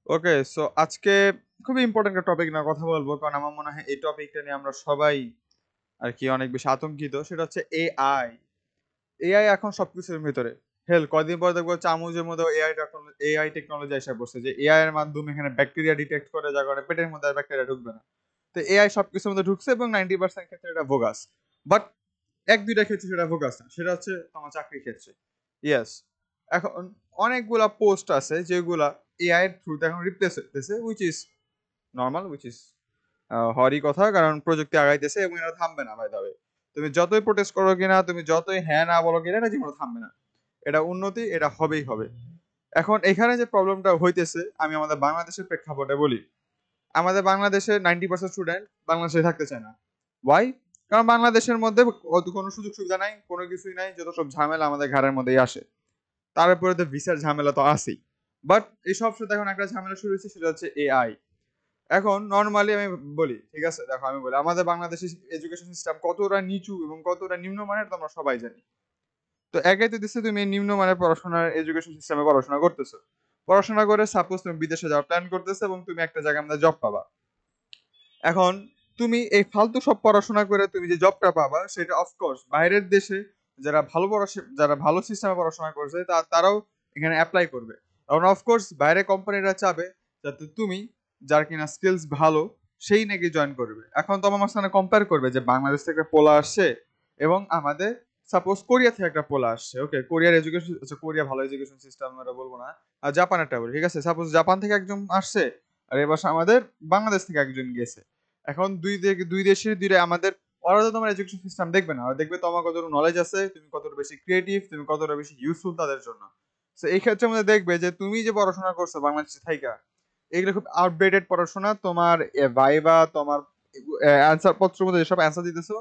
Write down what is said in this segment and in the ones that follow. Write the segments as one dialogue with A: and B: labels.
A: ওকে, so আজকে খুবই important একটা টপিক না কথা বলবো, কারণ আমার মনে হয় এই টপিকটা নিয়ে আমরা সবাই আর কি অনেক বেশি আতঙ্কিত। সেটা হচ্ছে এআই। এআই এখন সবকিছুর ভিতরে। হেল কয়দিন পরে দেখবো চামচের মধ্যে এআই টেকনোলজি এসে পড়ছে, যে এআই এর মাধ্যমে এখানে ব্যাকটেরিয়া ডিটেক্ট করে, যার কারণে পেটের মধ্যে আর ব্যাকটেরিয়া ঢুকবে না। তো এআই সবকিছুর মধ্যে ঢুকছে এবং 90% ক্ষেত্রে এটা ভোগাস। বাট এক দুইটা ক্ষেত্রে সেটা ভোগাস না, সেটা হচ্ছে তোমার চাকরির ক্ষেত্রে। ইয়েস। এখন অনেকগুলা পোস্ট আছে যেগুলা এআই এর থ্রুতে এখন রিপ্লেস হইতেছে, which is normal, which is হওয়ারই কথা, কারণ প্রযুক্তি আগাইতেছে এবং এটা থামবে না ভাই দাবে। তুমি যতই প্রোটেস্ট করো কিনা, তুমি যতই হ্যাঁ না বলো কিনা, এটা জীবনে থামবে না। এটা উন্নতি, এটা হবেই হবে। এখন এখানে যে প্রবলেমটা হইতেছে, আমি আমাদের বাংলাদেশের প্রেক্ষাপটে বলি। আমাদের বাংলাদেশে 90% স্টুডেন্ট বাংলাদেশে থাকতে চায় না। ওয়াই? কারণ বাংলাদেশের মধ্যে কোনো সুযোগ সুবিধা নাই, কোনো কিছুই নাই, যত সব ঝামেলা আমাদের ঘাড়ের মধ্যেই আসে। তার উপরে তো ভিসার ঝামেলা তো আছেই। বাট এই সব সাথে এখন একটা ঝামেলা শুরু হয়েছে, সেটা হচ্ছে এআই। এখন নর্মালি আমি বলি, ঠিক আছে, দেখো আমি বলি আমাদের বাংলাদেশের এডুকেশন সিস্টেম কতটা নিচু এবং কতটা নিম্নমানের তোমরা সবাই জানি। তো একাই তো দিচ্ছে তুমি নিম্নমানের পড়াশোনার এডুকেশন সিস্টেমে পড়াশোনা করতেছো। পড়াশোনা করে সাপোজ তুমি বিদেশে যাওয়ার প্ল্যান করতেছো এবং তুমি একটা জায়গায় আমাদের জব পাবা। এখন তুমি এই ফালতু সব পড়াশোনা করে তুমি যে জবটা পাবা, সেটা অফকোর্স বাইরের দেশে যারা ভালো সিস্টেমে পড়াশোনা করছে তারাও এখানে অ্যাপ্লাই করবে। কারণ অফকোর্স বাইরে কোম্পানিরা চাবে যাতে তুমি, যার কিনা স্কিলস ভালো, সেই নাকি জয়েন করবে। এখন তোমার মাঝখানে কম্পেয়ার করবে যে বাংলাদেশ থেকে একটা পোলা আসছে এবং আমাদের সাপোজ কোরিয়া থেকে একটা পোলা আসছে। ওকে, কোরিয়ার এডুকেশন, আচ্ছা কোরিয়া ভালো এডুকেশন সিস্টেম আমরা বলবো না, আর জাপানেরটা বলি, ঠিক আছে। সাপোজ জাপান থেকে একজন আসছে, আর এবার আমাদের বাংলাদেশ থেকে একজন গেছে। এখন দুই দেশের দুইটা আমাদের, ওরা তো তোমার এডুকেশন সিস্টেম দেখবে না, ওরা দেখবে তোমার কতটুকু নলেজ আছে, তুমি কতটা বেশি ক্রিয়েটিভ, তুমি কতটা বেশি ইউজফুল তাদের জন্য। তো এই ক্ষেত্রে মধ্যে দেখবে যে তুমি যে পড়াশোনা করছো বাংলাদেশে থাইকা, এগুলো খুব আউটডেটেড পড়াশোনা। তোমার ভাইবা, তোমার অ্যান্সার পত্রের মধ্যে যেসব অ্যান্সার দিতেছো,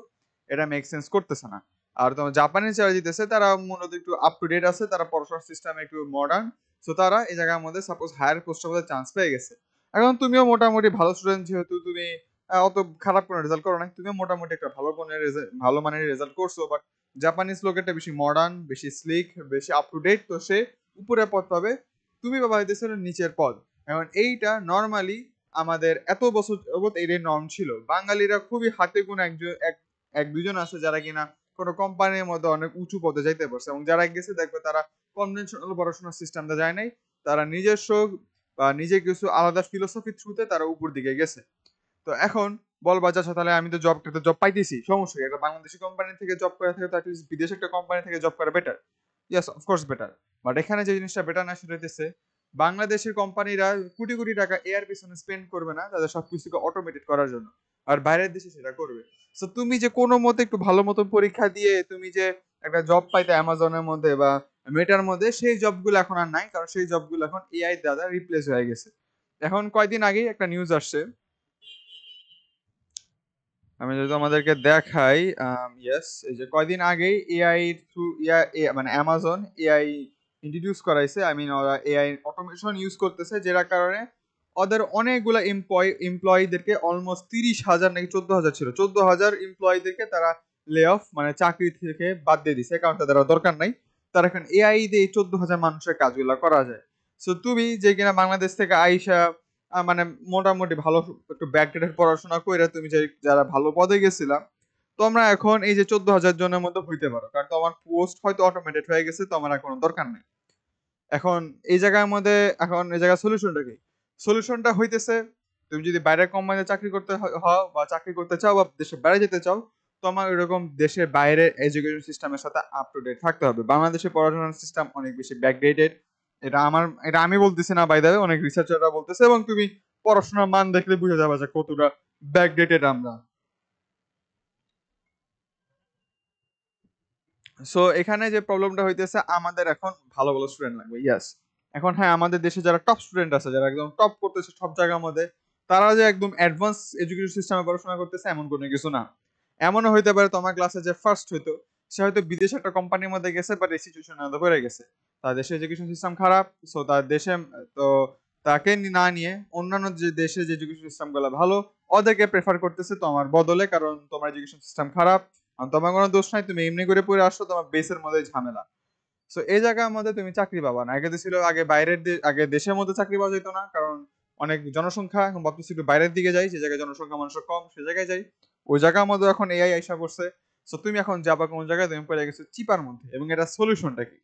A: এটা মেক সেন্স করতেছে না। আর তোমার জাপানিজ যারা দিতেছে তারা মূলত একটু আপ টু ডেট আছে, তারা পড়াশোনার সিস্টেম একটু মডার্ন। সো তারা এই জায়গার মধ্যে সাপোজ হায়ার পোস্টের মধ্যে চান্স পেয়ে গেছে। এখন তুমিও মোটামুটি ভালো স্টুডেন্ট, যেহেতু তুমি অত খারাপ কোনো রেজাল্ট করো না, তুমি মোটামুটি একটা ভালো মানের রেজাল্ট করছো। বাট জাপানিজ লোকেরটা বেশি মডার্ন, বেশি স্লিক, বেশি আপ টু ডেট, তো সে উপরে পদ পাবে, তুমি বাবা হইতেছিল নিচের পদ। এখন এইটা নর্মালি আমাদের এত বছর যাবত এটাই নর্ম ছিল। বাঙালিরা খুবই হাতে গোনা একজন এক এক দুজন আছে যারা কিনা কোনো কোম্পানির মধ্যে অনেক উঁচু পদে যাইতে পারছে, এবং যারা গেছে দেখবে তারা কনভেনশনাল পড়াশোনার সিস্টেমটা যায় নাই, তারা নিজস্ব বা নিজে কিছু আলাদা ফিলোসফি থ্রুতে তারা উপর দিকে গেছে। তো এখন বলবা যাচ্ছে তাহলে আমি তো জব পাইতেছি, সমস্যা কি? একটা বাংলাদেশি কোম্পানি থেকে জব করা থেকে তো অ্যাটলিস্ট বিদেশে একটা কোম্পানি থেকে জব করা better. Yes, of course better. But এখানে যে জিনিসটা বেটার না, সেটা হইতেছে বাংলাদেশের কোম্পানিরা কোটি কোটি টাকা এআর পিছনে স্পেন্ড করবে না তাদের সবকিছুকে অটোমেটেড করার জন্য, আর বাইরের দেশে সেটা করবে। সো তুমি যে কোনো মতে একটু ভালো মতো পরীক্ষা দিয়ে তুমি যে একটা জব পাইতে অ্যামাজনের মধ্যে বা মেটার মধ্যে, সেই জবগুলো এখন আর নাই, কারণ সেই জবগুলো এখন এআই দ্বারা রিপ্লেস হয়ে গেছে। এখন কয়দিন আগেই একটা নিউজ আসছে, আমি যদি আমাদেরকে দেখাই, ইয়েস, এই যে কয়দিন আগেই এআই থ্রু মানে অ্যামাজন এআই ইন্ট্রোডিউস করাইছে। আই মিন ওরা এআই অটোমেশন ইউজ করতেছে, যেটা কারণে ওদের অনেকগুলো এমপ্লয়ীদেরকে অলমোস্ট 30,000 নাকি 14,000 ছিল, 14,000 এমপ্লয়ীদেরকে তারা লে অফ মানে চাকরি থেকে বাদ দিয়ে দিছে, কারণ তাদের আর দরকার নাই। তারা এখন এআই দিয়ে 14,000 মানুষের কাজগুলো করা যায়। সো তুমি যে কিনা বাংলাদেশ থেকে আইসা মানে মোটামুটি ভালো একটু ব্যাকডেটেড পড়াশোনা কইরা তুমি যে যারা ভালো পদে গেছিলাম, তোমরা এখন এই যে 14,000 জনের মধ্যে হইতে পারো, কারণ তোমার পোস্ট হয়তো অটোমেটেড হয়ে গেছে, তোমার আর কোনো দরকার নেই। এখন এই জায়গার মধ্যে, এখন এই জায়গার সলিউশনটা কি? সলিউশনটা হইতেছে, তুমি যদি বাইরের কোম্পানিতে চাকরি করতে হও বা চাকরি করতে চাও বা দেশের বাইরে যেতে চাও, তোমার এরকম দেশের বাইরের এডুকেশন সিস্টেমের সাথে আপ টু ডেট থাকতে হবে। বাংলাদেশের পড়াশোনার সিস্টেম অনেক বেশি ব্যাকডেটেড। এটা আমি বলতেছি না, বাই দ্য ওয়ে অনেক রিসার্চাররা বলতেছে, এবং তুমি পড়াশোনার মান দেখলে বুঝে যাবে যে কতটা ব্যাকডেটেড আমরা। সো এখানে যে প্রবলেমটা হইতেছে, আমাদের এখন ভালো ভালো স্টুডেন্ট লাগবে। ইয়াস। এখন হ্যাঁ, আমাদের দেশে যারা টপ স্টুডেন্ট আছে, যারা একদম টপ করতেছে সব জায়গার মধ্যে, তারা যে একদম অ্যাডভান্স এডুকেশন সিস্টেমে পড়াশোনা করতেছে এমন কোনো কিছু না। এমনও হইতে পারে তোমার ক্লাসে যে ফার্স্ট হইতো, সে হয়তো বিদেশে একটা কোম্পানির মধ্যে গেছে, বাট এই সিচুয়েশন মধ্যে পড়ে গেছে, তার দেশে এডুকেশন সিস্টেম খারাপ। সো তার দেশে তো তাকে না নিয়ে অন্যান্য যে দেশে যে এডুকেশন সিস্টেম গুলো ভালো, ওদেরকে প্রেফার করতেছে তোমার বদলে, কারণ তোমার এডুকেশন সিস্টেম খারাপ। আর তোমার কোনো দোষ নাই, তুমি এমনি করে পড়ে আসছো, তোমার বেসের মধ্যে ঝামেলা। সো এই জায়গার মধ্যে তুমি চাকরি পাবা না। আগে তো ছিল, আগে আগে দেশের মধ্যে চাকরি পাওয়া যেত না, কারণ অনেক জনসংখ্যা, এখন ভাবতেছি একটু বাইরের দিকে যাই, যে জায়গায় জনসংখ্যা মানুষের কম সে জায়গায় যাই। ওই জায়গার মধ্যে এখন এআই আইসা করছে। সো তুমি এখন যাবা কোন জায়গায়, তুমি পড়ে গেছো চিপার মধ্যে। এবং এটা সলিউশনটা কি?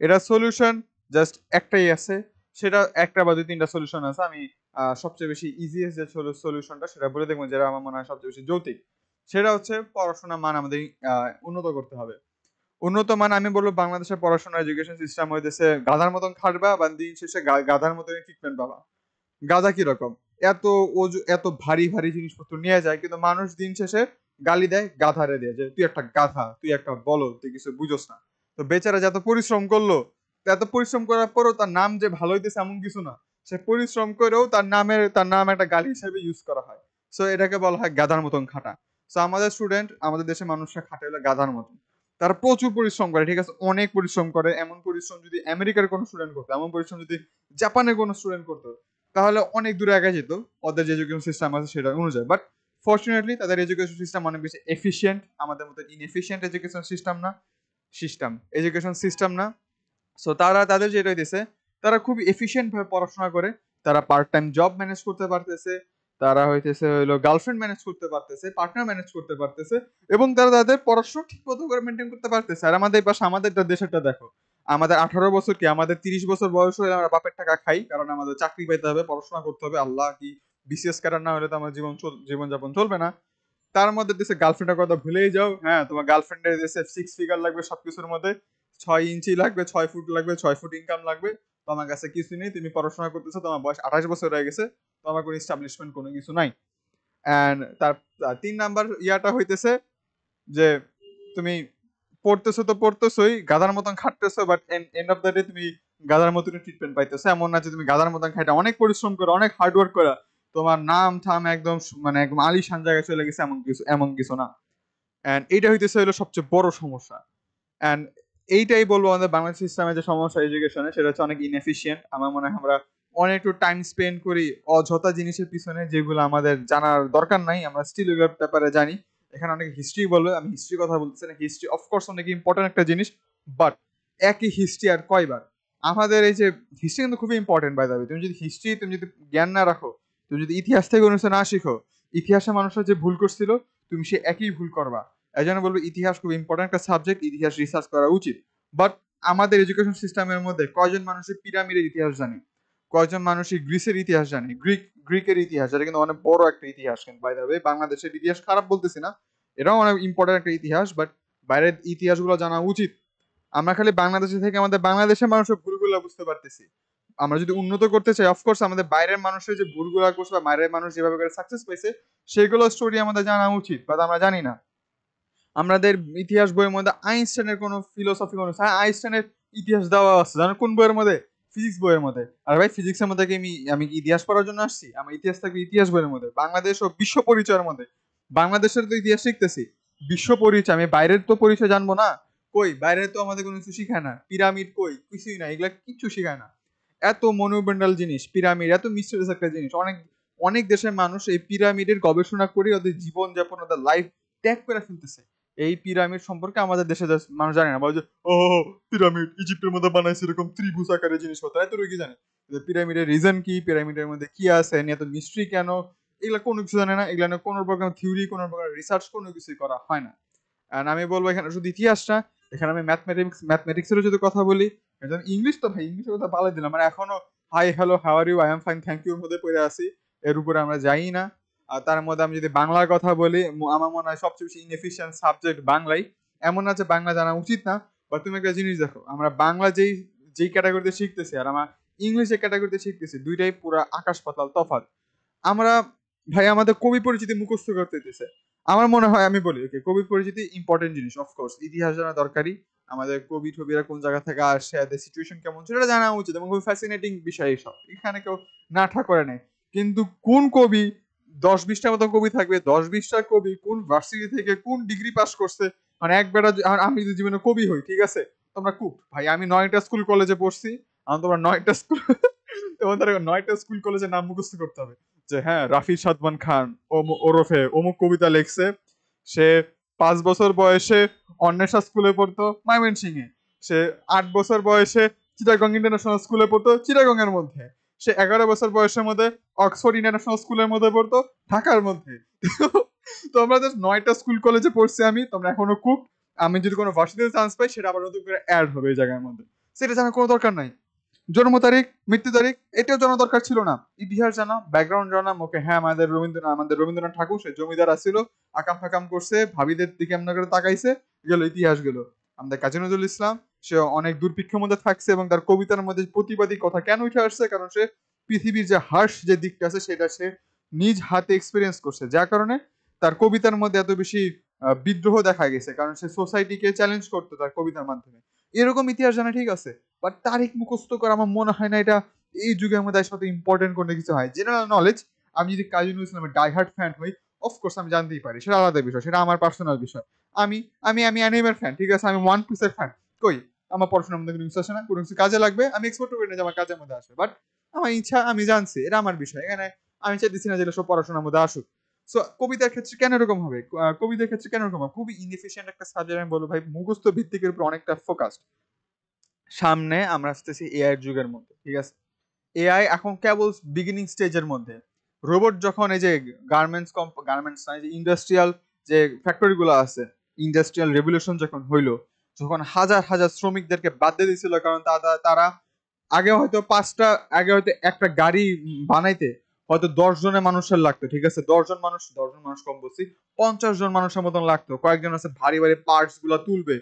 A: এটা সলিউশন জাস্ট একটাই আছে, সেটা একটা বা দুই তিনটা সলিউশন আছে। আমি সবচেয়ে বেশি ইজিয়েস্ট যে সলিউশনটা সেটা বলে দেখবো, যেটা আমার মনে হয় সবচেয়ে বেশি যৌতিক। সেটা হচ্ছে পড়াশোনার মান আমাদের উন্নত করতে হবে। উন্নত মান আমি বলবো, বাংলাদেশের পড়াশোনা এডুকেশন সিস্টেম হইতেছে গাধার মতন খাটবা, বা দিন শেষে গাধার মতন ট্রিটমেন্ট পাবা। গাধা কিরকম, এত এত ভারী ভারী জিনিসপত্র নিয়ে যায়, কিন্তু মানুষ দিন শেষে গালি দেয় গাধারে দিয়ে, যে তুই একটা গাধা, তুই একটা বলদ, তুই কিছু বুঝোস না। তো বেচারা যত পরিশ্রম করলো, এত পরিশ্রম করার পরও তার নাম যে ভালো হইতেছে এমন কিছু না। সে পরিশ্রম করেও তার নাম একটা গালি হিসেবে ইউজ করা হয়। সো এটাকে বলা হয় গাধার মতন খাটা। সো আমাদের স্টুডেন্ট, আমাদের দেশের মানুষরা খাটে হলো গাধার মতন। তারা প্রচুর পরিশ্রম করে, ঠিক আছে, অনেক পরিশ্রম করে। এমন পরিশ্রম যদি আমেরিকার কোনো স্টুডেন্ট করতো, এমন পরিশ্রম যদি জাপানের কোনো স্টুডেন্ট করতো, তাহলে অনেক দূরে আগে যেত ওদের যে এডুকেশন সিস্টেম আছে সেটা অনুযায়ী। বাট ফর্চুনেটলি তাদের এডুকেশন সিস্টেম অনেক বেশি এফিসিয়েন্ট, আমাদের মতো ইনএফিসিয়েন্ট এডুকেশন সিস্টেম না, এডুকেশন সিস্টেম না। সো তাদের যেটা হইতেছে, তারা খুব এফিসিয়েন্ট ভাবে পড়াশোনা করে, তারা পার্ট টাইম জব ম্যানেজ করতে পারতেছে, তারা হইতেছে হলো গার্লফ্রেন্ড ম্যানেজ করতে পারতেছে, পার্টনার ম্যানেজ করতে পারতেছে, এবং তারা তাদের পড়াশোনা ঠিক মতো করে মেনটেন করতে পারতেছে। আর আমাদের পাশে আমাদের দেশেরটা দেখো, আমাদের 18 বছর কি, আমাদের 30 বছর বয়স হলে আমরা বাপের টাকা খাই, কারণ আমাদের চাকরি পাইতে হবে, পড়াশোনা করতে হবে। আল্লাহ কি বিসিএস ক্যাডার না হলে তো আমার জীবনযাপন চলবে না। তার মধ্যে দেশে গার্লফ্রেন্ডের কথা ভুলেই যাও। হ্যাঁ, তোমার গার্লফ্রেন্ডের দেশে 6 ফিগার লাগবে সবকিছুর মধ্যে, 6 ইঞ্চি লাগবে, 6 ফুট লাগবে, 6 ফুট ইনকাম লাগবে। তোমার কাছে কিছু নেই, তুমি পড়াশোনা করতেছো, তোমার বয়স 28 বছর হয়ে গেছে, তোমার কোনো ইস্টাবলিশমেন্ট কোনো কিছু নাই। অ্যান্ড তার 3 নাম্বার ইয়াটা হইতেছে যে তুমি পড়তেছো তো পড়তেছোই, গাধার মতন খাটতেছো, but end of the day তুমি গাধার মতন ট্রিটমেন্ট পাইতেছো। এমন না যে তুমি গাধার মতন খাইটা অনেক পরিশ্রম করে, অনেক হার্ডওয়ার্ক করে তোমার নাম ঠাম একদম মানে একদম আলিশান জায়গায় চলে গেছে, এমন কিছু না। অ্যান্ড এইটা হইতেছে হলো সবচেয়ে বড় সমস্যা। অ্যান্ড এইটাই বলবো, আমাদের বাংলাদেশ সিস্টেমে যে সমস্যা এডুকেশনে, সেটা হচ্ছে অনেক ইনএফিসিয়েন্ট। আমার মনে হয় আমরা অনেক একটু টাইম স্পেন্ড করি অযথা জিনিসের পিছনে, যেগুলো আমাদের জানার দরকার নাই, আমরা স্টিল ওইগুলোর ব্যাপারে জানি। এখানে অনেক হিস্ট্রি বলবে, আমি হিস্ট্রি কথা বলতেছি না, হিস্ট্রি অফকোর্স অনেক ইম্পর্টেন্ট একটা জিনিস, বাট একই হিস্ট্রি আর কয়বার? আমাদের এই যে হিস্ট্রি কিন্তু খুবই ইম্পর্টেন্ট বাই দ্য ওয়ে। তুমি যদি জ্ঞান না রাখো, তুমি যদি ইতিহাস থেকে অনুসারে না শিখো, ইতিহাসে মানুষরা যে ভুল করছিল তুমি সে একই ভুল করবা। এই জন্য বলবো ইতিহাস খুব ইম্পর্টেন্ট একটা সাবজেক্ট, ইতিহাস রিসার্চ করা উচিত। বাট আমাদের এডুকেশন সিস্টেমের মধ্যে কয়জন মানুষের পিরামিডের ইতিহাস জানে, কয়জন মানুষই গ্রিসের ইতিহাস জানে, গ্রিকের ইতিহাস, এটা কিন্তু অনেক বড় একটা ইতিহাস। কিন্তু বাই দ্য ওয়ে, বাংলাদেশের ইতিহাস খারাপ বলতেছি না, এটাও অনেক ইম্পর্টেন্ট একটা ইতিহাস, বাট বাইরের ইতিহাসগুলো জানা উচিত। আমরা খালি বাংলাদেশে থেকে আমাদের বাংলাদেশের মানুষের ভুলগুলো বুঝতে পারতেছি। আমরা যদি উন্নত করতে চাই, অফকোর্স আমাদের বাইরের মানুষের যে ভুলগুলো করছে বা বাইরের মানুষ যেভাবে করে সাকসেস পাইছে সেগুলো স্টোরি আমাদের জানা উচিত, বাট আমরা জানি না। আমাদের ইতিহাস বইয়ের মধ্যে আইনস্টাইনের কোনো ফিলোসফি কোনো, হ্যাঁ ইতিহাস দেওয়া আছে, জানো কোন বইয়ের মধ্যে? ফিজিক্স বইয়ের মধ্যে। আর ভাই ফিজিক্সের মধ্যে কি আমি কি ইতিহাস পড়ার জন্য আসছি? আমার ইতিহাস থাকবে ইতিহাস বইয়ের মধ্যে, বাংলাদেশ ও বিশ্ব পরিচয়ের মধ্যে। বাংলাদেশের তো ইতিহাস শিখতেছি, বিশ্ব পরিচয় আমি বাইরের তো পরিচয় জানবো না। কই বাইরে তো আমাদের কোনো কিছু শিখায় না, পিরামিড কই, কিছুই না, এগুলা কিচ্ছু শিখায় না। এত মনুমেন্টাল জিনিস পিরামিড, এত মিস্টেরিয়াস একটা জিনিস, অনেক অনেক দেশের মানুষ এই পিরামিডের গবেষণা করে ওদের জীবনযাপন, ওদের লাইফ ত্যাগ করে ফেলতেছে। এই পিরামিড সম্পর্কে আমাদের দেশে মানুষ জানে না, বলে যে ও পিরামিড ইজিপ্টের মধ্যে বানাইছে, এরকম ত্রিভুজ আকারের জিনিসপত্র, এত কি জানে পিরামিডের রিজন কি, পিরামিডের মধ্যে কি আছে, এত মিস্ট্রি কেন, এগুলা কোনো কিছু জানে না। এগুলা নিয়ে কোনো প্রকার থিওরি, কোনো প্রকার রিসার্চ কোনো কিছুই করা হয় না। আর আমি বলবো এখানে শুধু ইতিহাসটা, এখানে আমি ম্যাথমেটিক্সেরও যদি কথা বলি, ইংলিশ তো ভাই ইংলিশের কথা ভালো দিলাম, মানে এখনো hi hello how are you I am fine thank your মধ্যে পড়ে আসি, এর উপরে আমরা যাই না। আর তার মধ্যে আমি যদি বাংলার কথা বলি, আমার মনে হয় সবচেয়ে বেশি ইনএফিশিয়েন্ট সাবজেক্ট বাংলাই। এমন না যে বাংলা জানা উচিত না, বা তুমি একটা জিনিস দেখো, আমরা বাংলা যেই যেই ক্যাটাগরিতে শিখতেছি আর আমরা ইংলিশ যে ক্যাটাগরিতে শিখতেছি, দুইটাই পুরো আকাশ পাতাল তফাৎ। আমরা ভাই আমাদের কবি পরিচিতি মুখস্থ করতে দিতেছে। আমার মনে হয় আমি বলি ওকে, কবি পরিচিতি ইম্পর্টেন্ট জিনিস, অফকোর্স ইতিহাস জানা দরকারি। আমাদের কবি টবিরা কোন জায়গা থেকে আসছে, এদের সিচুয়েশন কেমন ছিল, এটা জানা উচিত, এবং খুবই ফ্যাসিনেটিং বিষয় এইসব, এখানে কেউ না ঠা করে নেই। কিন্তু কোন কবি, 10-20টা মতো কবি থাকবে, 10-20টা কবি কোন ভার্সিটি থেকে কোন ডিগ্রি পাস করছে, মানে একবেলা আমি যদি জীবনে কবি হই, ঠিক আছে, তোমরা কুক ভাই, আমি 9টা স্কুল কলেজে পড়ছি, আমার তোমরা 9টা স্কুল তোমাদের 9টা স্কুল কলেজের নাম মুখস্থ করতে হবে, যে হ্যাঁ রাফি সাদমান খান ওরফে অমুক কবিতা লেখছে, সে 5 বছর বয়সে অন্বেষা স্কুলে পড়তো ময়মনসিংহে, সে 8 বছর বয়সে চিটাগং ইন্টারন্যাশনাল স্কুলে পড়তো চিটাগং এর মধ্যে, সে 11 বছর বয়সের মধ্যে অক্সফোর্ড ইন্টারন্যাশনাল স্কুলের মধ্যে পড়তো, ঢাকার মধ্যে। তোমরা জাস্ট 9টা স্কুল কলেজে পড়ছি আমি, তোমরা এখনো কুক। আমি যদি কোনো ভার্সিটিতে চান্স পাই সেটা আবার নতুন করে অ্যাড হবে এই জায়গার মধ্যে, সেটা জানার কোনো দরকার নাই। জন্ম তারিখ, মৃত্যু তারিখ এটাও জানা দরকার ছিল না। ইতিহাস জানা, ব্যাকগ্রাউন্ড জানা, ওকে হ্যাঁ আমাদের রবীন্দ্রনাথ ঠাকুর সে জমিদার আসছিল, আকাম ফাকাম করছে, ভাবিদের দিকে এমন করে তাকাইছে, গেল ইতিহাস গেল। আমাদের কাজী নজরুল ইসলাম, সে অনেক দুর্ভিক্ষের মধ্যে থাকছে এবং তার কবিতার মধ্যে প্রতিবাদী কথা কেন উঠে আসছে, কারণ সে পৃথিবীর যে হার্শ যে দিকটা আছে সেটা সে নিজ হাতে এক্সপিরিয়েন্স করছে, যার কারণে তার কবিতার মধ্যে এত বেশি বিদ্রোহ দেখা গেছে, কারণ সে সোসাইটিকে চ্যালেঞ্জ করতো তার কবিতার মাধ্যমে। এরকম ইতিহাস জানা ঠিক আছে, বাট তারিখ মুখস্থ করা আমার মনে হয় না এটা এই যুগের মধ্যে আসলে ইম্পর্টেন্ট কোনো কিছু হয়। জেনারেল নলেজ, আমি যদি কাজী নজরুল ইসলামের ডাইহার্ট ফ্যান হই, অফকোর্স আমি জানতেই পারি, সেটা আলাদা বিষয়, সেটা আমার পার্সোনাল বিষয়। আমি আমি অ্যানিমের ফ্যান, ঠিক আছে, আমি ওয়ান পিসের ফ্যান, কই আমার পড়াশোনার মধ্যে কোনো কিছু আসে না, কোনো কিছু কাজে লাগবে আমি এক্সপোর্ট করি না যে আমার কাজের মধ্যে আসে, বাট আমার ইচ্ছা আমি জানছি, এটা আমার বিষয়, এখানে আমি চাইতেছি না যে সব পড়াশোনার মধ্যে আসুক। সো কবিতার ক্ষেত্রে কেন এরকম হবে, কবিতার ক্ষেত্রে কেন এরকম হবে, খুবই ইনএফিশিয়েন্ট একটা সাবজেক্ট। আমি বলবো ভাই মুখস্থ ভিত্তিকের উপর অনেকটা ফোকাস। সামনে আমরা আসতেছি এআই এর যুগের মধ্যে, ঠিক আছে। এআই এখন কেবল বিগিনিং স্টেজের মধ্যে। রোবট যখন এই যে গার্মেন্টস না, যে ইন্ডাস্ট্রিয়াল যে ফ্যাক্টরি গুলো আছে, ইন্ডাস্ট্রিয়াল রেভলিউশন যখন হইলো, যখন হাজার হাজার শ্রমিকদেরকে বাদ দিয়ে দিয়েছিল, কারণ তারা আগে হয়তো আগে হয়তো একটা গাড়ি বানাইতে হয়তো 10 জনের মানুষের লাগতো, ঠিক আছে, 10জন মানুষ কম বলছি, 50 জন মানুষের মতন লাগতো। কয়েকজন আছে ভারী ভারী পার্টস গুলা তুলবে,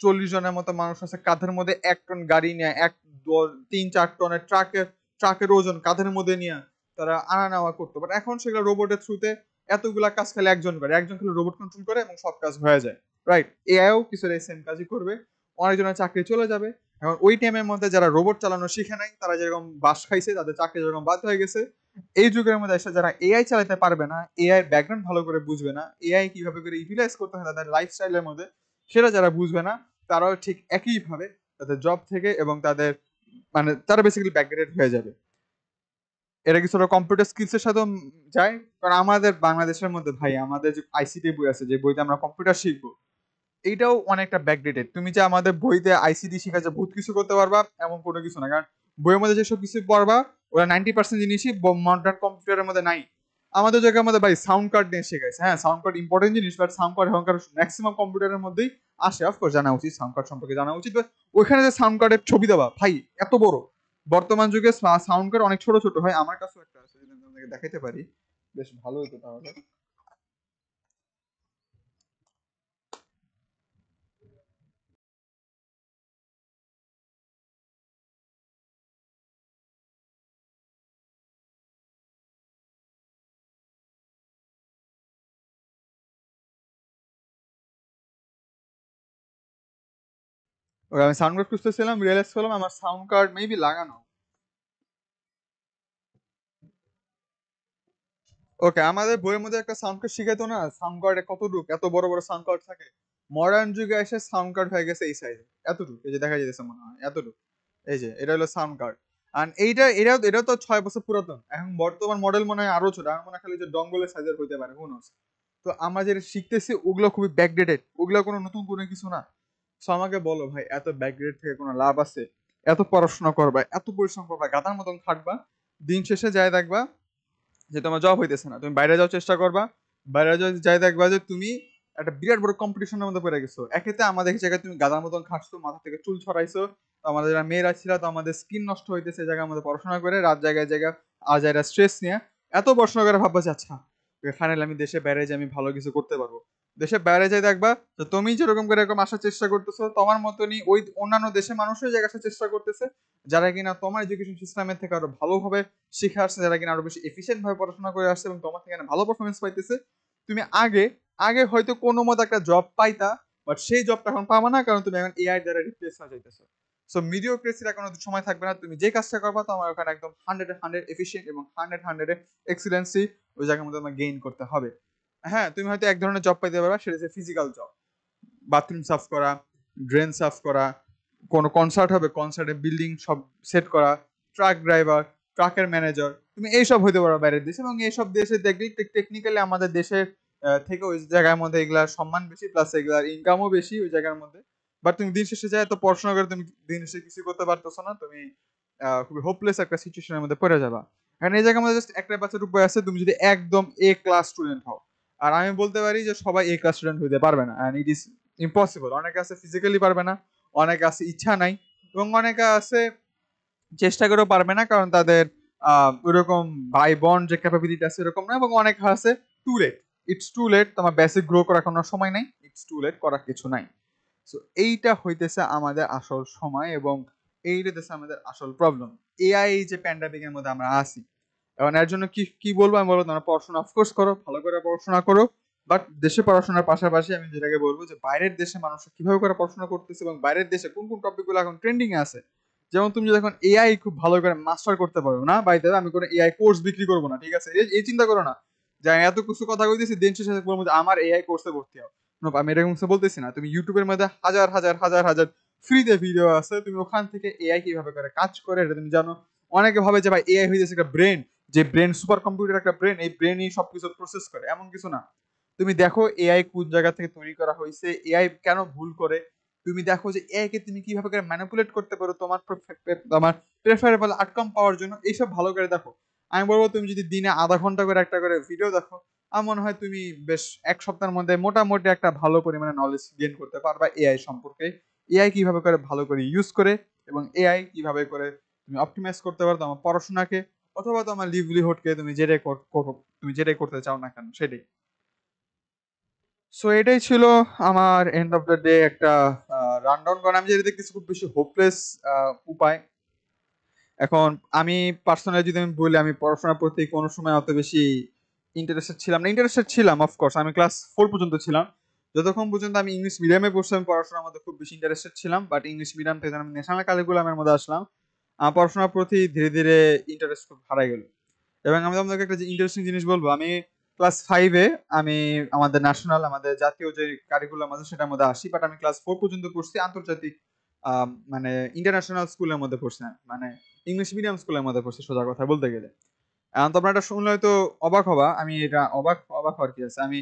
A: 40 জনের মতো মানুষ আছে কাঁধের মধ্যে 1 টন গাড়ি নিয়ে, 3-4 টনের ট্রাকের ওজন কাঁধের মধ্যে নিয়ে তারা আনা নেওয়া করতো। বাট এখন সেগুলো রোবটের থ্রুতে এতগুলা কাজ খালি একজন করে, একজন খালি রোবট কন্ট্রোল করে এবং সব কাজ হয়ে যায়, রাইট। এআইও কিছু সেম কাজই করবে, অনেকজনের চাকরি চলে যাবে। এখন ওই টাইমের মধ্যে যারা রোবট চালানো শিখে নাই, তারা যেরকম বাস খাইছে, তাদের চাকরি যেরকম বাদ হয়ে গেছে, এই যুগের মধ্যে এসে যারা এআই চালাতে পারবে না, এআই ব্যাকগ্রাউন্ড ভালো করে বুঝবে না, এআই কিভাবে করে ইউটিলাইজ করতে হয় তাদের লাইফস্টাইলের মধ্যে, সেটা যারা বুঝবে না, তারাও ঠিক একইভাবে তাদের জব থেকে এবং তাদের মানে তারা বেসিক্যালি ব্যাকগ্রেডেড হয়ে যাবে। এটা কিছুটা কম্পিউটার স্কিলসের সাথেও যায়, কারণ আমাদের বাংলাদেশের মধ্যে ভাই আমাদের যে আইসিটি বই আছে, যে বইতে আমরা কম্পিউটার শিখবো, এইটাও অনেকটা ব্যাকডেটেড। তুমি যে আমাদের বইতে আইসিটি শিখা যে বহুত কিছু করতে পারবা এমন কোনো কিছু না, কারণ বইয়ের মধ্যে যেসব কিছু পড়বা ওরা 90% জিনিসই মডার্ন কম্পিউটারের মধ্যে নাই। আমাদের জায়গার মধ্যে ভাই সাউন্ড কার্ড নিয়ে শেখাইছে, হ্যাঁ সাউন্ড কার্ড ইম্পর্টেন্ট জিনিস, বাট সাউন্ড কার্ড এখনকার ম্যাক্সিমাম কম্পিউটারের মধ্যেই আসে, অফকোর্স জানা উচিত, সাউন্ড কার্ড সম্পর্কে জানা উচিত, বাট ওইখানে যে সাউন্ড কার্ডের ছবি দেওয়া ভাই এত বড়, বর্তমান যুগে সাউন্ড কার্ড অনেক ছোট ছোট হয়। আমার কাছেও একটা আছে, যদি আমি আপনাকে দেখাতে পারি বেশ ভালো হতো তাহলে। ওই আমি সাউন্ড কার্ড খুঁজতেছিলাম, রিয়েলাইজ করলাম আমার সাউন্ড কার্ড মেবি লাগানো। ওকে, আমাদের বইয়ের মধ্যে একটা সাউন্ড কার্ড শিখাইতো না, সাউন্ড কার্ডে কতটুক এত বড় বড় সাউন্ড কার্ড থাকে। মডার্ন যুগে এসে সাউন্ড কার্ড হয়ে গেছে এই সাইজে, এতটুকু, এই যে দেখা যাচ্ছে মনে হয় এতটুকু। এই যে এটা হলো সাউন্ড কার্ড। আর এটাও তো 6 বছর পুরাতন, এখন বর্তমান মডেল মনে হয় আরো ছোট, আমার মনে হয় খালি যে ডঙ্গলের সাইজের হইতে পারে, কোন। তো আমরা যেটা শিখতেছি ওগুলো খুবই ব্যাকডেটেড, ওগুলো কোনো নতুন কোনো কিছু না। সো আমাকে বলো ভাই, এত ব্যাকডেটেড থেকে কোনো লাভ আছে? এত পড়াশোনা করবা, এত পরিশ্রম করবা, গাধার মতন খাটবা, দিন শেষে যায় দেখবা যে তোমার জব হইতেছে না। তুমি বাইরে যাওয়ার চেষ্টা করবা, বাইরে যাই দেখবা যে তুমি একটা বিরাট বড় কম্পিটিশনের মধ্যে পড়ে গেছো। একেতে আমাদের জায়গায় তুমি গাদার মতন খাটছো, মাথা থেকে চুল ছড়াইছো, তো আমাদের যারা মেয়েরা ছিল তো আমাদের স্কিন নষ্ট হইতেছে জায়গায় আমাদের পড়াশোনা করে, রাত জায়গায় জায়গা আজ এরা স্ট্রেস নিয়ে এত পড়াশোনা করে ভাববা যে আচ্ছা ফাইনালি আমি দেশে বাইরে যাই, আমি ভালো কিছু করতে পারবো। দেশে বাইরে যাই দেখবা তো তুমি যেরকম করে এরকম আসার চেষ্টা করতেছো, তোমার মতনই ওই অন্যান্য দেশের মানুষও জায়গায় আসার চেষ্টা করতেছে, যারা কিনা তোমার এডুকেশন সিস্টেমের থেকে আরো ভালোভাবে শিখে আসছে, যারা কিনা আরো বেশি এফিসিয়েন্ট ভাবে পড়াশোনা করে আসছে এবং তোমার থেকে ভালো পারফরমেন্স পাইতেছে। তুমি আগে আগে হয়তো কোনো মতো একটা জব পাইতা, বাট সেই জবটা এখন পাবা না, কারণ তুমি এখন এআই দ্বারা রিপ্লেস হয়ে যাইতেছো। সো মিডিওক্রেসির এখন সময় থাকবে না, তুমি যে কাজটা করবা তোমার ওখানে একদম 100-100 এফিসিয়েন্ট এবং 100-100 এক্সিলেন্সি ওই জায়গার মধ্যে তোমার গেইন করতে হবে। হ্যাঁ তুমি হয়তো এক ধরনের জব পাইতে পারবা, সেটা হচ্ছে ফিজিক্যাল জব, বাথরুম সাফ করা, ড্রেন সাফ করা, কোনো কনসার্ট হবে কনসার্টে বিল্ডিং সব সেট করা, ট্রাক ড্রাইভার, ট্রাকের ম্যানেজার, তুমি এইসব হইতে পারো বাইরের দেশে, এবং এইসব দেশে দেখলে টেকনিক্যালি আমাদের দেশের থেকে ওই জায়গার মধ্যে এগুলার সম্মান বেশি, প্লাস এগুলার ইনকামও বেশি ওই জায়গার মধ্যে। বাট তুমি দিন শেষে যায় তো পড়াশোনা করে তুমি দিন শেষে কিছু করতে পারতেছো না, তুমি খুবই হোপলেস একটা সিচুয়েশনের মধ্যে পড়ে যাবা। কারণ এই জায়গার মধ্যে জাস্ট একটা বাচ্চার উপায় আছে, তুমি যদি একদম এ ক্লাস স্টুডেন্ট হও। আর আমি বলতে পারি যে সবাই এ ক্লাস স্টুডেন্ট হইতে পারবে না, অ্যান্ড ইট ইজ ইম্পসিবল। অনেকে আছে ফিজিক্যালি পারবে না, অনেকে আছে ইচ্ছা নাই, এবং অনেকে আছে চেষ্টা করেও পারবে না, কারণ তাদের ওইরকম বাই বন্ড যে ক্যাপাবিলিটি আছে এরকম না, এবং অনেক আছে too late. It's too late, তোমার বেসিক গ্রো করার কোনো সময় নাই, ইটস টু লেট, করার কিছু নাই। সো এইটা হইতেছে আমাদের আসল সময়, এবং এইটা হইতেছে আমাদের আসল প্রবলেম। এআই যে প্যান্ডামিকের মধ্যে আমরা আসি, এবং এর জন্য কি কি বলবো, আমি বলবো তোমরা পড়াশোনা অফকোর্স করো, ভালো করে পড়াশোনা করো, বাট দেশে পড়াশোনার পাশাপাশি আমি যেটাকে বলবো যে বাইরের দেশে মানুষ কিভাবে করে পড়াশোনা করতেছে, এবং বাইরের দেশে কোন কোন টপিকগুলো এখন ট্রেন্ডিং এ আছে। যেমন তুমি যদি এখন এআই খুব ভালো করে মাস্টার করতে পারো না, বাইতে আমি কোনো এআই কোর্স বিক্রি করবো না, ঠিক আছে? এই চিন্তা করো না যে আমি এত কিছু কথা কইতেছি, দিন শেষে বলবো যে আমার এআই কোর্সে ভর্তি হও। আমি এরকম কিছু বলতেছি না। তুমি ইউটিউবের মধ্যে হাজার হাজার হাজার হাজার ফ্রিতে ভিডিও আছে, তুমি ওখান থেকে এআই কিভাবে করে কাজ করে এটা তুমি জানো। অনেকে ভাবে যে ভাই এআই হয়ে যাচ্ছে একটা ব্রেন, যে ব্রেন সুপার কম্পিউটার একটা ব্রেন, এই ব্রেনই সবকিছু প্রসেস করে, এমন কিছু না। তুমি দেখো এআই কোন জায়গা থেকে তৈরি করা হয়েছে, এআই কেন ভুল করে। তুমি দেখো যে এআই কে তুমি কিভাবে করে ম্যানিপুলেট করতে পারো তোমার তোমার প্রেফারেবল আউটকাম পাওয়ার জন্য, এইসব ভালো করে দেখো। আমি বলবো তুমি যদি দিনে আধা ঘন্টা করে একটা করে ভিডিও দেখো, আমার মনে হয় তুমি বেশ এক সপ্তাহের মধ্যে মোটামুটি একটা ভালো পরিমাণে নলেজ গেইন করতে পারবা এআই সম্পর্কে। এআই কিভাবে করে ভালো করে ইউজ করে, এবং এআই কিভাবে করে তুমি অপটিমাইজ করতে পারো তোমার পড়াশোনাকে, অথবা তোমার লিভলিহুডকে, তুমি যেটাই করো, তুমি যেটাই করতে চাও না কেন সেটাই। সো এটাই ছিল আমার এন্ড অফ দ্য ডে একটা রানডাউন, কারণ আমি যেটা দেখতেছি খুব বেশি হোপলেস উপায়। এখন আমি পার্সোনালি যদি আমি বলি, আমি পড়াশোনার প্রতি কোনো সময় অত বেশি ইন্টারেস্টেড ছিলাম না। ইন্টারেস্টেড ছিলাম অফকোর্স, আমি ক্লাস 4 পর্যন্ত ছিলাম। যতক্ষণ পর্যন্ত আমি ইংলিশ মিডিয়ামে পড়ছি, আমি পড়াশোনার মধ্যে খুব বেশি ইন্টারেস্টেড ছিলাম, বাট ইংলিশ মিডিয়াম থেকে যখন আমি ন্যাশনাল কারিকুলামের মধ্যে আসলাম, আমার পড়াশোনার প্রতি ধীরে ধীরে ইন্টারেস্ট খুব হারাই গেল। এবং আমি তোমাকে একটা যে ইন্টারেস্টিং জিনিস বলবো, আমি ক্লাস 5-এ আমি আমাদের ন্যাশনাল, আমাদের জাতীয় যে কারিকুলাম আছে সেটার মধ্যে আসি, বাট আমি ক্লাস 4 পর্যন্ত পড়ছি আন্তর্জাতিক মানে ইন্টারন্যাশনাল স্কুলের মধ্যে পড়ছি না, মানে ইংলিশ মিডিয়াম স্কুলের মধ্যে পড়ছি সোজা কথা বলতে গেলে। এখন তোমরা এটা শুনলে হয়তো অবাক হবা, আমি এটা অবাক অবাক হওয়ার কি আছে। আমি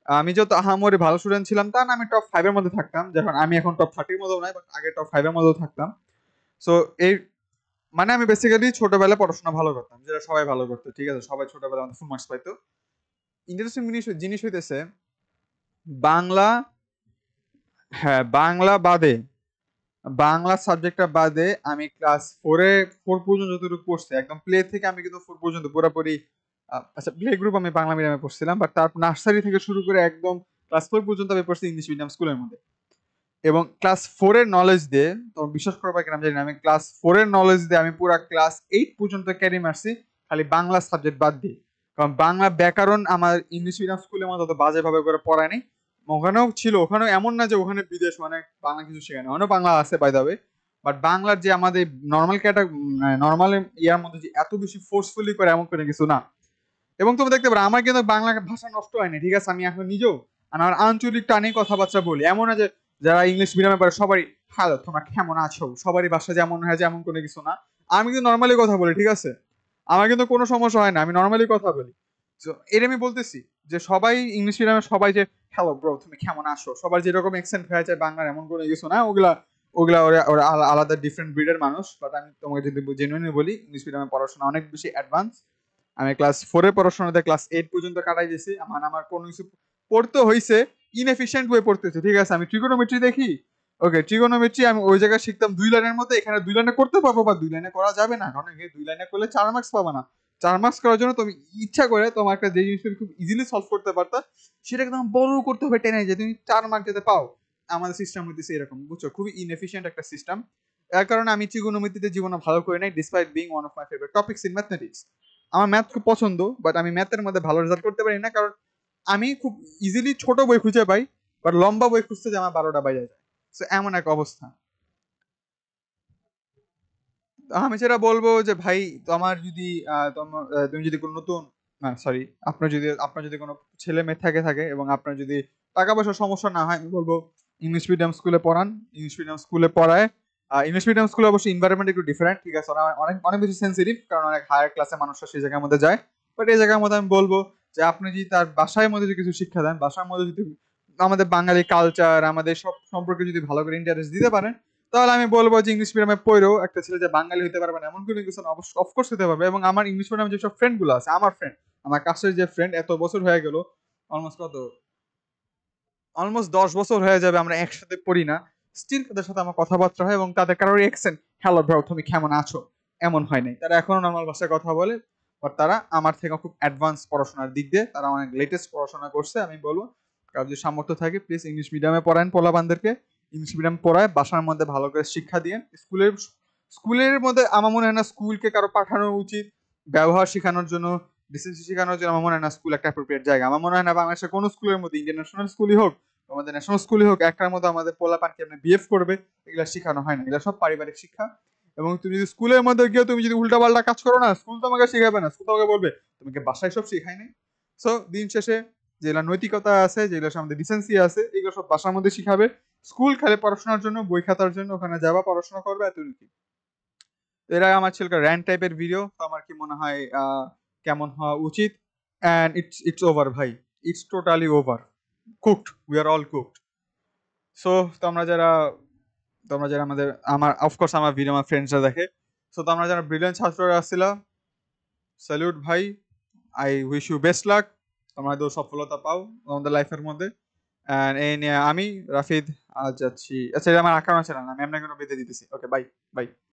A: আমি যত আহামরি ভালো স্টুডেন্ট ছিলাম তা না, আমি টপ 5 এর মধ্যে থাকতাম, যখন আমি এখন টপ 30 এর মধ্যেও নাই, বাট আগে টপ 5 এর মধ্যেও থাকতাম। সো এই মানে আমি বেসিক্যালি ছোটবেলায় পড়াশোনা ভালো করতাম, যেটা সবাই ভালো করতো, ঠিক আছে? সবাই ছোটবেলায় আমাদের ফুল মার্কস পাইতো। ইন্টারেস্টিং জিনিস জিনিস হইতেছে বাংলা, হ্যাঁ বাংলা বাদে, বাংলা সাবজেক্টটা বাদে আমি ক্লাস 4 পর্যন্ত যতটুকু পড়ছি, একদম প্লে থেকে আমি কিন্তু 4 পর্যন্ত পুরোপুরি আচ্ছা প্লে গ্রুপ আমি বাংলা মিডিয়ামে পড়ছিলাম, বাট তার নার্সারি থেকে শুরু করে একদম ক্লাস 4 পর্যন্ত আমি পড়ছি ইংলিশ মিডিয়াম স্কুলের মধ্যে। এবং ক্লাস 4-এর নলেজ দিয়ে, তোমার বিশ্বাস করবা কিনা আমি জানি না, আমি ক্লাস 4-এর নলেজ দিয়ে আমি পুরো ক্লাস 8 পর্যন্ত ক্যারি মারছি, খালি বাংলা সাবজেক্ট বাদ দিয়ে। কারণ বাংলা ব্যাকরণ আমার ইংলিশ মিডিয়াম স্কুলের মতো অত বাজেভাবে করে পড়ায়নি। ওখানেও ছিল, ওখানেও এমন না যে ওখানে বিদেশ মানে বাংলা কিছু শেখানো, ওখানেও বাংলা আছে বাই দা ওয়ে। বাট বাংলার যে আমাদের নর্মাল নর্মাল ইয়ার মধ্যে যে এত বেশি ফোর্সফুলি করে, এমন করে কিছু না। এবং তুমি দেখতে পারো আমার কিন্তু বাংলা ভাষা নষ্ট হয়নি, ঠিক আছে? আমি এখন নিজেও আমার আঞ্চলিক টানে কথাবার্তা বলি, এমন না যে যারা ইংলিশ মিডিয়ামে পড়ে সবারই হ্যালো তোমরা কেমন আছো, সবারই ভাষা যেমন হয় যেমন কোনো কিছু না। আমি কিন্তু নর্মালি কথা বলি, ঠিক আছে? আমার কিন্তু কোনো সমস্যা হয় না, আমি নর্মালি কথা বলি। তো এটা আমি বলতেছি যে সবাই ইংলিশ মিডিয়ামে সবাই যে হ্যালো ব্রো তুমি কেমন আছো, সবার যেরকম অ্যাকসেন্ট হয়ে যায় বাংলার, এমন কোনো কিছু না। ওগুলা ওগুলা ওরা ওরা আলাদা ডিফারেন্ট ব্রিডের মানুষ। বাট আমি তোমাকে যদি জেনুইনলি বলি, ইংলিশ মিডিয়ামে পড়াশোনা অনেক বেশি অ্যাডভান্স। আমি ক্লাস 4-এ পড়াশোনাতে ক্লাস 8 পর্যন্ত কাটাই দিয়েছি। আমার কোনো কিছু পড়তে হয়েছে ইনএফিশিয়েন্ট ওয়ে পড়তেছে, ঠিক আছে? আমি ট্রিগোনোমেট্রি দেখি, ওকে ট্রিগোনোমেট্রি আমি ওই জায়গায় শিখতাম 2 লাইনের মধ্যে, এখানে 2 লাইনে করতে পারবো, বা 2 লাইনে করা যাবে না, কারণ 2 লাইনে করলে 4 মার্কস পাবা না। 4 মার্কস করার জন্য তুমি ইচ্ছা করে তোমার একটা যে জিনিস তুমি খুব ইজিলি সলভ করতে পারতা, সেটাকে তোমার বড় করতে হবে টেনে, যে তুমি 4 মার্ক যাতে পাও। আমাদের সিস্টেম হইতেছে এরকম, বুঝছো? খুবই ইনএফিশিয়েন্ট একটা সিস্টেম। এর কারণে আমি ট্রিগোনোমেট্রিতে জীবনে ভালো করে নাই, despite being one of my favourite topics in mathematics. আমার ম্যাথ খুব পছন্দ, বাট আমি ম্যাথের মধ্যে ভালো রেজাল্ট করতে পারি না, কারণ আমি খুব ইজিলি ছোট বই খুঁজে পাই, বাট লম্বা বই খুঁজতে যে আমার 12টা বাজে যায়। সো এমন এক অবস্থা। আমি যেটা বলবো যে ভাই, তোমার যদি তুমি যদি কোনো নতুন, সরি, আপনার যদি কোনো ছেলে মেয়ে থাকে এবং আপনার যদি টাকা পয়সার সমস্যা না হয়, আমি বলবো ইংলিশ মিডিয়াম স্কুলে পড়ান। ইংলিশ মিডিয়াম স্কুলে পড়ায়, ইংলিশ মিডিয়াম স্কুলে অবশ্যই এনভায়রনমেন্ট একটু ডিফারেন্ট, ঠিক আছে? ওরা অনেক অনেক বেশি সেন্সিটিভ, কারণ অনেক হায়ার ক্লাসে মানুষরা সেই জায়গার মধ্যে যায়। বাট এই জায়গার মধ্যে আমি বলবো যে আপনি যদি তার বাসায় মধ্যে যদি কিছু শিক্ষা দেন, বাসার মধ্যে যদি আমাদের বাঙালি কালচার, আমাদের সব সম্পর্কে যদি ভালো করে ইন্টারেস্ট দিতে পারেন, তাহলে আমি বলবো যে ইংলিশ মিডিয়ামে পড়েও একটা ছেলে যে বাঙালি হতে পারবে না এমন কোনো কিছু না, অবশ্যই অফকোর্স হতে পারবে। এবং আমার ইংলিশ মিডিয়ামে যেসব ফ্রেন্ড গুলো আছে, আমার ফ্রেন্ড, আমার কাছের যে ফ্রেন্ড, এত বছর হয়ে গেল, অলমোস্ট কত, অলমোস্ট 10 বছর হয়ে যাবে আমরা একসাথে পড়ি না, স্টিল তাদের সাথে আমার কথাবার্তা হয় এবং তাদের কারোর এক্সেন্ট হ্যালো ব্রো তুমি কেমন আছো এমন হয় নাই, তারা এখনো নর্মাল ভাষায় কথা বলে। বাট তারা আমার থেকে খুব অ্যাডভান্স পড়াশোনার দিক দিয়ে, তারা অনেক লেটেস্ট পড়াশোনা করছে। আমি বলবো কারো যদি সামর্থ্য থাকে প্লিজ ইংলিশ মিডিয়ামে পড়ান পোলাপানদেরকে, ইংলিশ মিডিয়াম পড়ায় বাসার মধ্যে ভালো করে শিক্ষা দিয়েন। স্কুলের মধ্যে আমার মনে হয় না স্কুলকে কারো পাঠানো উচিত ব্যবহার শেখানোর জন্য, ডিসেন্সি শেখানোর জন্য। আমার মনে হয় না স্কুল একটা অ্যাপ্রোপ্রিয়েট জায়গা। আমার মনে হয় না বাংলাদেশের কোনো স্কুলের মধ্যে, ইন্টারন্যাশনাল স্কুলই হোক আমাদের ন্যাশনাল স্কুলই হোক, একটার মধ্যে আমাদের পোলাপান কেমনে বিহেভ করবে এগুলা শেখানো হয় না। এগুলা সব পারিবারিক শিক্ষা। এবং তুমি যদি স্কুলের মধ্যে গিয়ে তুমি যদি উল্টাপাল্টা কাজ করো না, স্কুল তোমাকে শেখাবে না, স্কুল তোমাকে বলবে তোমাকে বাসায় সব শেখায় নাই। সো দিন শেষে যেগুলা নৈতিকতা আছে, যেগুলো আমাদের ডিসেন্সি আছে, এগুলো সব বাসার মধ্যে শিখাবে। স্কুল খালি পড়াশোনার জন্য, বই খাতার জন্য, ওখানে যাবা পড়াশোনা করবে এতটুকু। এরা আমার ছিল র্যান্ড টাইপের ভিডিও, তো আমার কি মনে হয় কেমন হওয়া উচিত। অ্যান্ড ইটস ওভার ভাই, it's totally over, cooked, we are all cooked. So তোমরা যারা আমাদের, আমার অফকোর্স আমার ভিডিও আমার ফ্রেন্ডসরা দেখে, সো তোমরা যারা ব্রিলিয়ান্ট ছাত্ররা আসছিল, স্যালিউট ভাই, I wish you best luck, তোমাদের সফলতা পাও আমাদের লাইফের মধ্যে। অ্যান্ড এই নিয়ে আমি রাফিদ আজ যাচ্ছি। আচ্ছা, এটা আমার আঁকানো চ্যানেল, আমি এমনি কোনো বেঁধে দিতেছি। ওকে, বাই বাই।